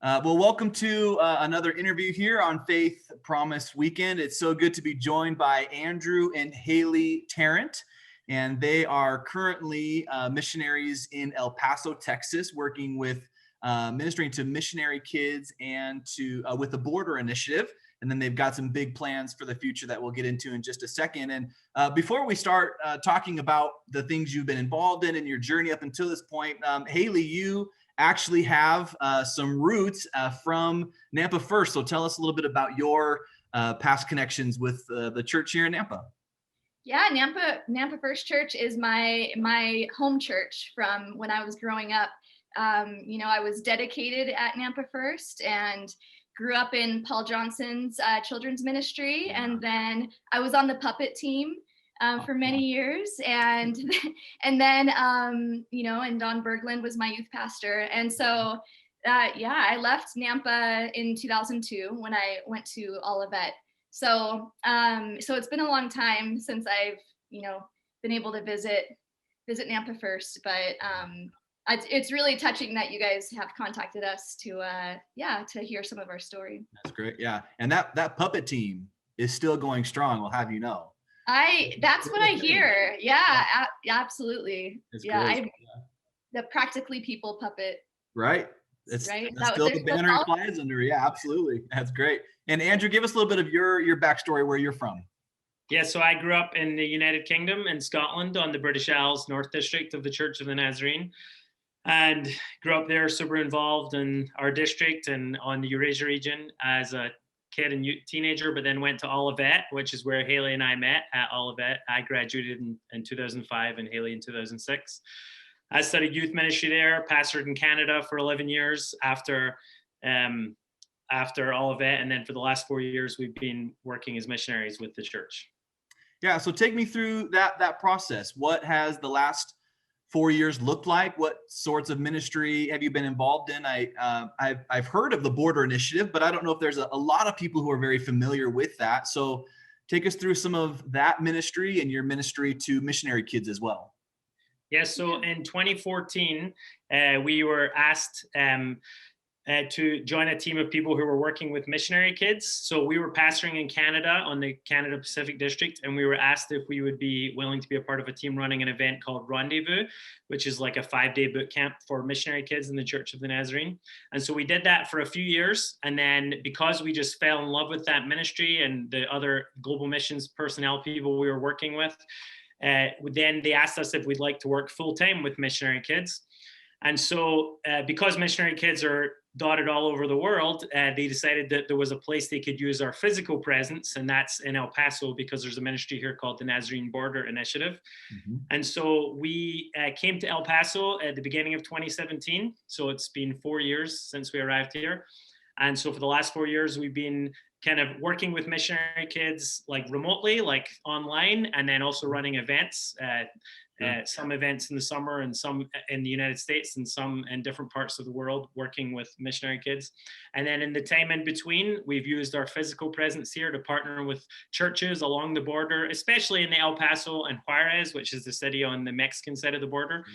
Well, welcome to another interview here on Faith Promise Weekend. It's so good to be joined by Andrew and Hayley Tarrant, and they are currently missionaries in El Paso, Texas, working with ministering to missionary kids and to with the Border Initiative. And then they've got some big plans for the future that we'll get into in just a second. And before we start talking about the things you've been involved in your journey up until this point, Hayley, you actually have some roots from Nampa First. So tell us a little bit about your past connections with the church here in Nampa. Yeah, Nampa First Church is my home church from when I was growing up. I was dedicated at Nampa First and grew up in Paul Johnson's children's ministry. And then I was on the puppet team for many years. And then and Don Berglund was my youth pastor. And so, I left Nampa in 2002 when I went to Olivet. So it's been a long time since I've, been able to visit Nampa First, but it's really touching that you guys have contacted us to hear some of our story. That's great. Yeah. And that puppet team is still going strong. We'll have you know. That's what I hear. Yeah, absolutely. It's great. The Practically People puppet. Right. That's still the banner it flies under. Yeah, absolutely. That's great. And Andrew, give us a little bit of your backstory, where you're from. Yeah, so I grew up in the United Kingdom in Scotland on the British Isles North District of the Church of the Nazarene, and grew up there, super involved in our district and on the Eurasia region as a kid and teenager, but then went to Olivet, which is where Hayley and I met at Olivet. I graduated in 2005 and Hayley in 2006. I studied youth ministry there, pastored in Canada for 11 years after Olivet, and then for the last 4 years, we've been working as missionaries with the church. Yeah, so take me through that process. What has the last 4 years looked like? What sorts of ministry have you been involved in? I've heard of the Border Initiative, but I don't know if there's a lot of people who are very familiar with that. So take us through some of that ministry and your ministry to missionary kids as well. Yeah, so in 2014, we were asked to join a team of people who were working with missionary kids. So we were pastoring in Canada on the Canada Pacific District, and we were asked if we would be willing to be a part of a team running an event called Rendezvous, which is like a 5-day boot camp for missionary kids in the Church of the Nazarene. And so we did that for a few years. And then because we just fell in love with that ministry and the other global missions personnel people we were working with, then they asked us if we'd like to work full-time with missionary kids. And so because missionary kids are dotted all over the world, they decided that there was a place they could use our physical presence, and that's in El Paso, because there's a ministry here called the Nazarene Border Initiative. Mm-hmm. And so we came to El Paso at the beginning of 2017. So it's been 4 years since we arrived here. And so for the last 4 years, we've been kind of working with missionary kids like remotely, like online, and then also running events, some events in the summer and some in the United States and some in different parts of the world, working with missionary kids. And then in the time in between, we've used our physical presence here to partner with churches along the border, especially in the El Paso and Juarez, which is the city on the Mexican side of the border,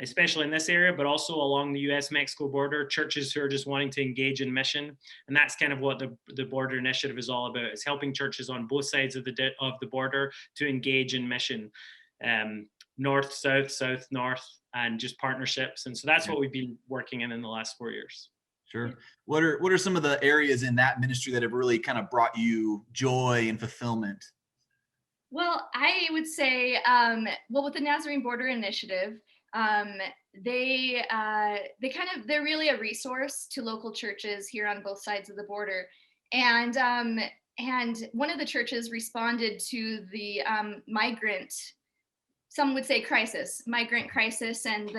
especially in this area, but also along the US-Mexico border, churches who are just wanting to engage in mission. And that's kind of what the Border Initiative is all about. It's helping churches on both sides of the border to engage in mission. North, south, south, north, and just partnerships. And so that's what we've been working in the last 4 years. Sure. What are some of the areas in that ministry that have really kind of brought you joy and fulfillment? Well, I would say, with the Nazarene Border Initiative, they're really a resource to local churches here on both sides of the border. And one of the churches responded to the some would say migrant crisis, and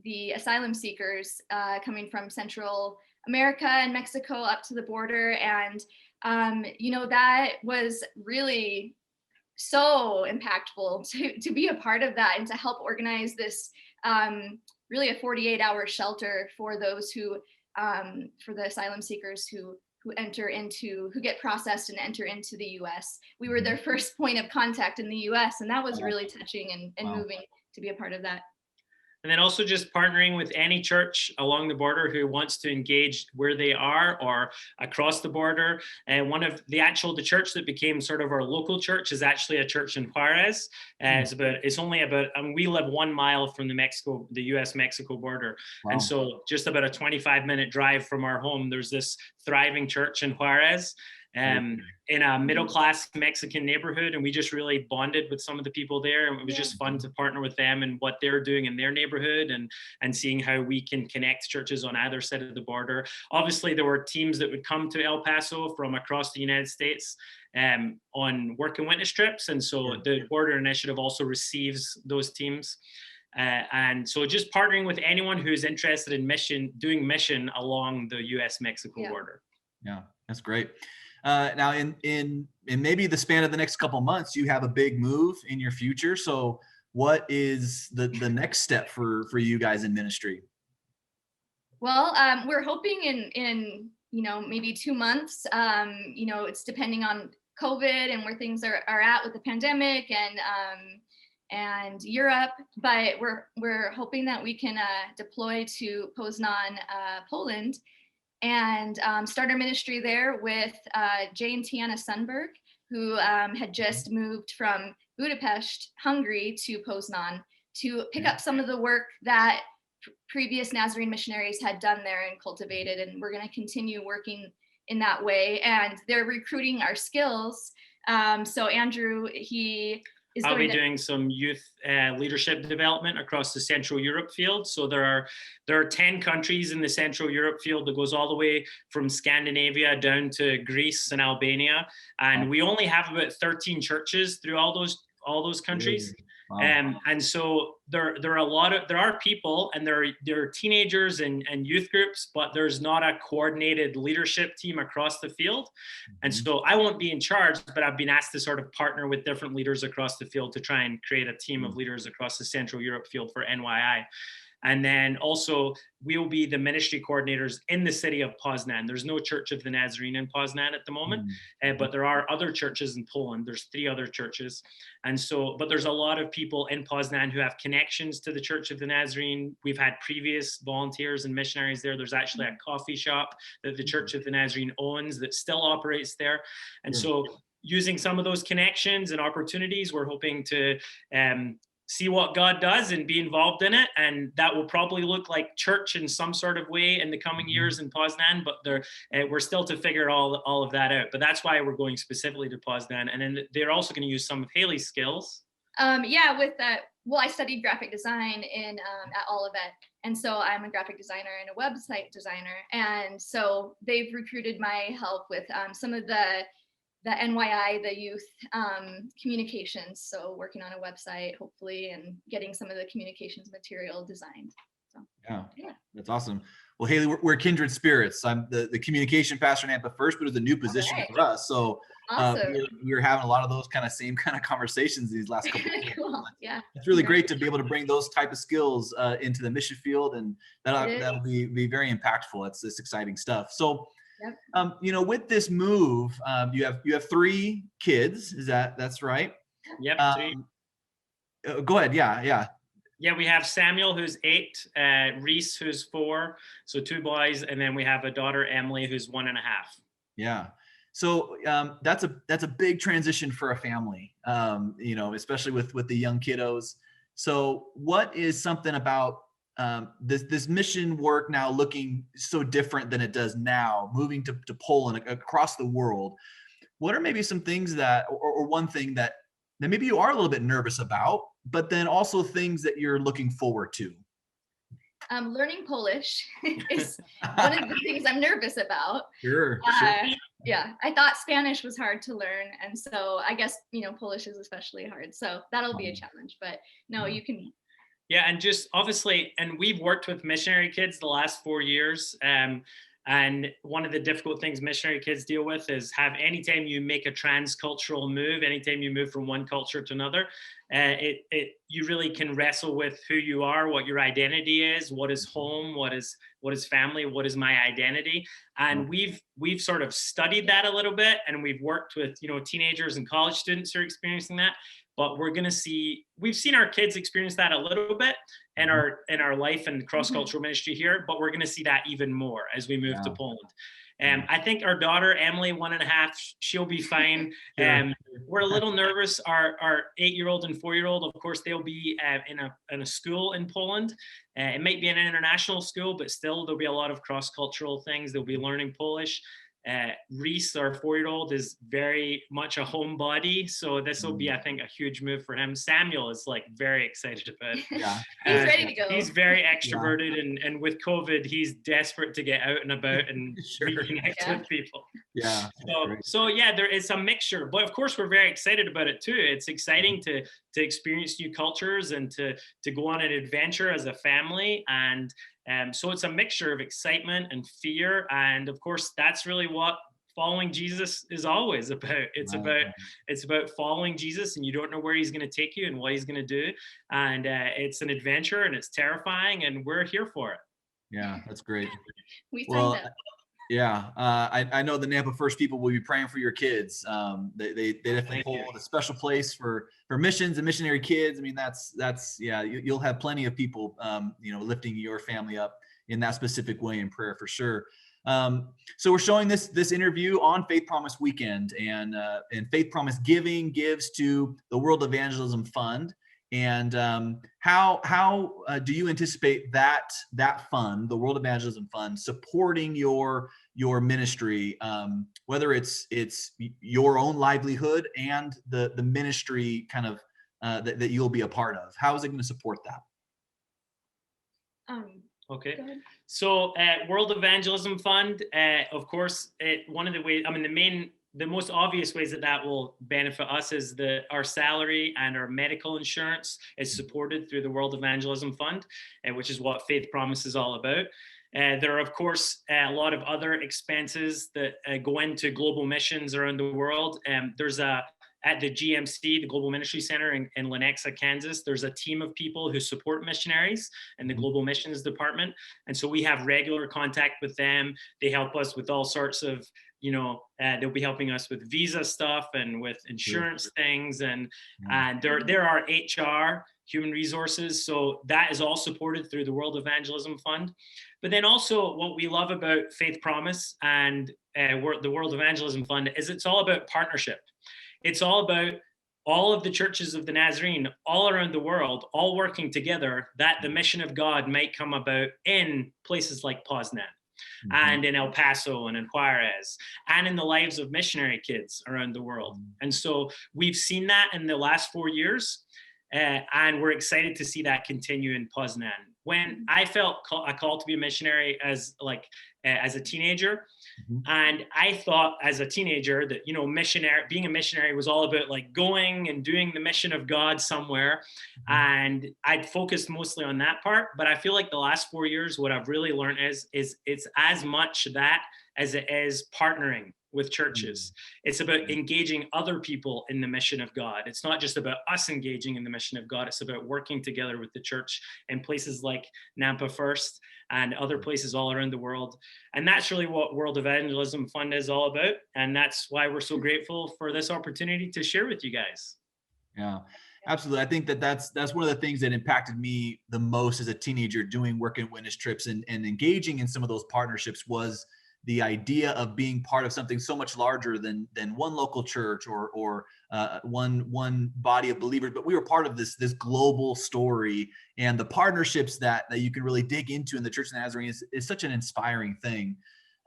the asylum seekers coming from Central America and Mexico up to the border. And, that was really so impactful to be a part of that and to help organize this, really a 48-hour shelter for those for the asylum seekers who get processed and enter into the US. We were their first point of contact in the US, and that was really touching and moving to be a part of that. And then also just partnering with any church along the border who wants to engage where they are or across the border. And the church that became sort of our local church is actually a church in Juarez. We live 1 mile from the US-Mexico border. Wow. And so just about a 25-minute drive from our home, there's this thriving church in Juarez. In a middle-class Mexican neighborhood, and we just really bonded with some of the people there, and it was just fun to partner with them and what they're doing in their neighborhood, and seeing how we can connect churches on either side of the border. Obviously, there were teams that would come to El Paso from across the United States on work and witness trips, and so the Border Initiative also receives those teams. And so just partnering with anyone who's interested in doing mission along the US-Mexico border. Yeah, that's great. Now, in maybe the span of the next couple months, you have a big move in your future. So, what is the next step for you guys in ministry? Well, we're hoping in maybe 2 months. It's depending on COVID and where things are at with the pandemic and Europe. But we're hoping that we can deploy to Poznan, Poland, and start our ministry there with Jay and Tiana Sundberg, who had just moved from Budapest, Hungary to Poznan to pick up some of the work that previous Nazarene missionaries had done there and cultivated. And we're going to continue working in that way. And they're recruiting our skills. So Andrew, I'll be doing some youth leadership development across the Central Europe field. So there are 10 countries in the Central Europe field that goes all the way from Scandinavia down to Greece and Albania. And we only have about 13 churches through all those countries. Wow. And so there are people, and there are teenagers and youth groups, but there's not a coordinated leadership team across the field. And so I won't be in charge, but I've been asked to sort of partner with different leaders across the field to try and create a team of leaders across the Central Europe field for NYI. And then also we'll be the ministry coordinators in the city of Poznan. There's no Church of the Nazarene in Poznan at the moment, but there are other churches in Poland. There's 3 other churches. And so, but there's a lot of people in Poznan who have connections to the Church of the Nazarene. We've had previous volunteers and missionaries there. There's actually a coffee shop that the Church of the Nazarene owns that still operates there. And so using some of those connections and opportunities, we're hoping to see what God does and be involved in it. And that will probably look like church in some sort of way in the coming years in Poznan, but we're still to figure all of that out. But that's why we're going specifically to Poznan. And then they're also going to use some of Hayley's skills. I studied graphic design at Olivet. And so I'm a graphic designer and a website designer. And so they've recruited my help with some of the NYI, the youth communications. So working on a website, hopefully, and getting some of the communications material designed. So, yeah, that's awesome. Well, Hayley, we're kindred spirits. I'm the communication pastor in Nampa First, but it's a new position for us. So awesome. we were having a lot of those same kind of conversations these last couple of years. Cool. Yeah. It's really great to be able to bring those type of skills into the mission field, and that'll be very impactful. It's exciting stuff. So, with this move, you have 3 kids. That's right? Yep. 3. Go ahead. Yeah. Yeah, we have Samuel, who's 8, Reese, who's 4, so 2 boys, and then we have a daughter, Emily, who's 1.5. Yeah. So that's a big transition for a family, especially with the young kiddos. So what is something about this mission work now looking so different than it does now, moving to Poland across the world? What are maybe some things that, or one thing that maybe you are a little bit nervous about, but then also things that you're looking forward to? Learning Polish is one of the things I'm nervous about. Sure. Yeah, I thought Spanish was hard to learn. And so I guess, Polish is especially hard. So that'll be a challenge, but no, you can. Yeah, and just obviously, and we've worked with missionary kids the last 4 years. And one of the difficult things missionary kids deal with is anytime you make a transcultural move, anytime you move from one culture to another, you really can wrestle with who you are, what your identity is, what is home, what is family, what is my identity. And we've sort of studied that a little bit, and we've worked with teenagers and college students who are experiencing that. But we've seen our kids experience that a little bit, in our life and cross-cultural ministry here, but we're going to see that even more as we move to Poland. I think our daughter, Emily, 1.5, she'll be fine. We're a little nervous. Our 8-year-old and 4-year-old, of course, they'll be in a school in Poland. It might be an international school, but still there'll be a lot of cross-cultural things. They'll be learning Polish. Reese, our 4-year-old, is very much a homebody, so this will be, I think, a huge move for him. Samuel is like very excited about it. He's ready to go. He's very extroverted, and with COVID, he's desperate to get out and about and reconnect with people. So yeah, there is a mixture, but of course we're very excited about it too. It's exciting to experience new cultures and to go on an adventure as a family. And so it's a mixture of excitement and fear. And of course, that's really what following Jesus is always about. It's about following Jesus, and you don't know where he's going to take you and what he's going to do. And it's an adventure, and it's terrifying, and we're here for it. Yeah, that's great. We signed up. Yeah, I know the Nampa First people will be praying for your kids. They definitely hold a special place for missions and missionary kids. I mean, that's you'll have plenty of people, lifting your family up in that specific way in prayer for sure. So we're showing this interview on Faith Promise Weekend, and Faith Promise Giving gives to the World Evangelism Fund. And how do you anticipate that fund, the World Evangelism Fund, supporting your ministry, whether it's your own livelihood and the ministry kind of that you'll be a part of? How is it going to support that? Okay. So World Evangelism Fund, of course, one of the ways, the most obvious ways that will benefit us is our salary and our medical insurance is supported through the World Evangelism Fund, which is what Faith Promise is all about. There are, of course, a lot of other expenses that go into global missions around the world. There's at the GMC, the Global Ministry Center in Lenexa, Kansas, there's a team of people who support missionaries in the Global Missions Department. And so we have regular contact with them. They help us with all sorts of, they'll be helping us with visa stuff and with insurance things. And there are HR, human resources. So that is all supported through the World Evangelism Fund. But then also what we love about Faith Promise and the World Evangelism Fund is it's all about partnership. It's all about all of the churches of the Nazarene all around the world, all working together, that the mission of God might come about in places like Poznan and in El Paso and in Juarez and in the lives of missionary kids around the world. And so we've seen that in the last 4 years, and we're excited to see that continue in Poznan. When I felt a call to be a missionary as a teenager, and I thought as a teenager that, being a missionary was all about like going and doing the mission of God somewhere. And I'd focused mostly on that part. But I feel like the last 4 years, what I've really learned is it's as much that as it is partnering with churches. It's about engaging other people in the mission of God. It's not just about us engaging in the mission of God. It's about working together with the church in places like Nampa First and other places all around the world. And that's really what World Evangelism Fund is all about. And that's why we're so grateful for this opportunity to share with you guys. Yeah, absolutely. I think that's one of the things that impacted me the most as a teenager, doing work and witness trips and engaging in some of those partnerships, was the idea of being part of something so much larger than one local church or one body of believers. But we were part of this global story, and the partnerships that you can really dig into in the Church of the Nazarene is such an inspiring thing,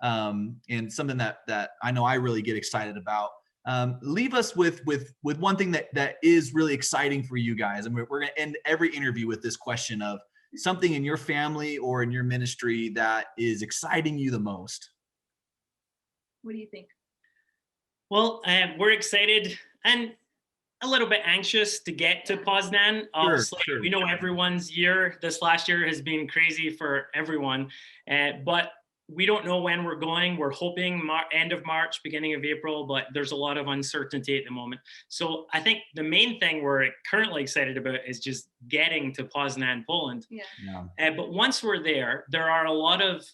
and something that I know I really get excited about. Leave us with one thing that is really exciting for you guys, and we're going to end every interview with this question of something in your family or in your ministry that is exciting you the most. What do you think? Well, we're excited and a little bit anxious to get to Poznan. Obviously, Sure. We know everyone's year. This last year has been crazy for everyone, but we don't know when we're going. We're hoping end of March, beginning of April, but there's a lot of uncertainty at the moment. So I think the main thing we're currently excited about is just getting to Poznan, Poland. Yeah. But once we're there are a lot of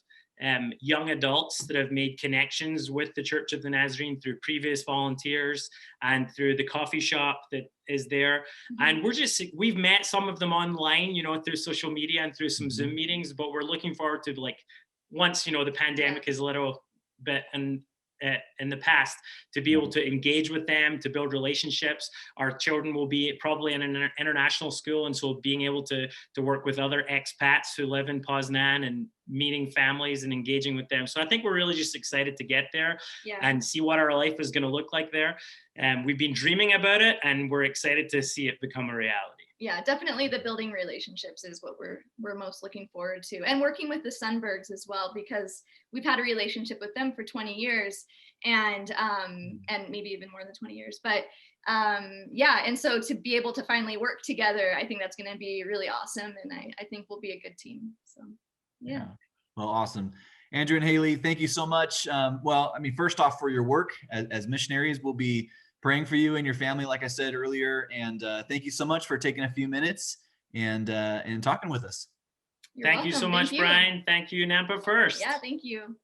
young adults that have made connections with the Church of the Nazarene through previous volunteers and through the coffee shop that is there. And we've met some of them online, through social media and through some Zoom meetings, but we're looking forward to, like, once, the pandemic is a little bit in the past, to be able to engage with them, to build relationships. Our children will be probably in an international school, and so being able to work with other expats who live in Poznan and meeting families and engaging with them. So I think we're really just excited to get there and see what our life is going to look like there. We've been dreaming about it, and we're excited to see it become a reality. Yeah, definitely the building relationships is what we're most looking forward to, and working with the Sundbergs as well, because we've had a relationship with them for 20 years and maybe even more than 20 years. But and so to be able to finally work together, I think that's going to be really awesome, and I think we'll be a good team. So yeah. Well, awesome. Andrew and Hayley, thank you so much. First off, for your work as missionaries, we'll be praying for you and your family, like I said earlier. And thank you so much for taking a few minutes and talking with us. Thank you so much, Brian. Thank you, Nampa First. Yeah, thank you.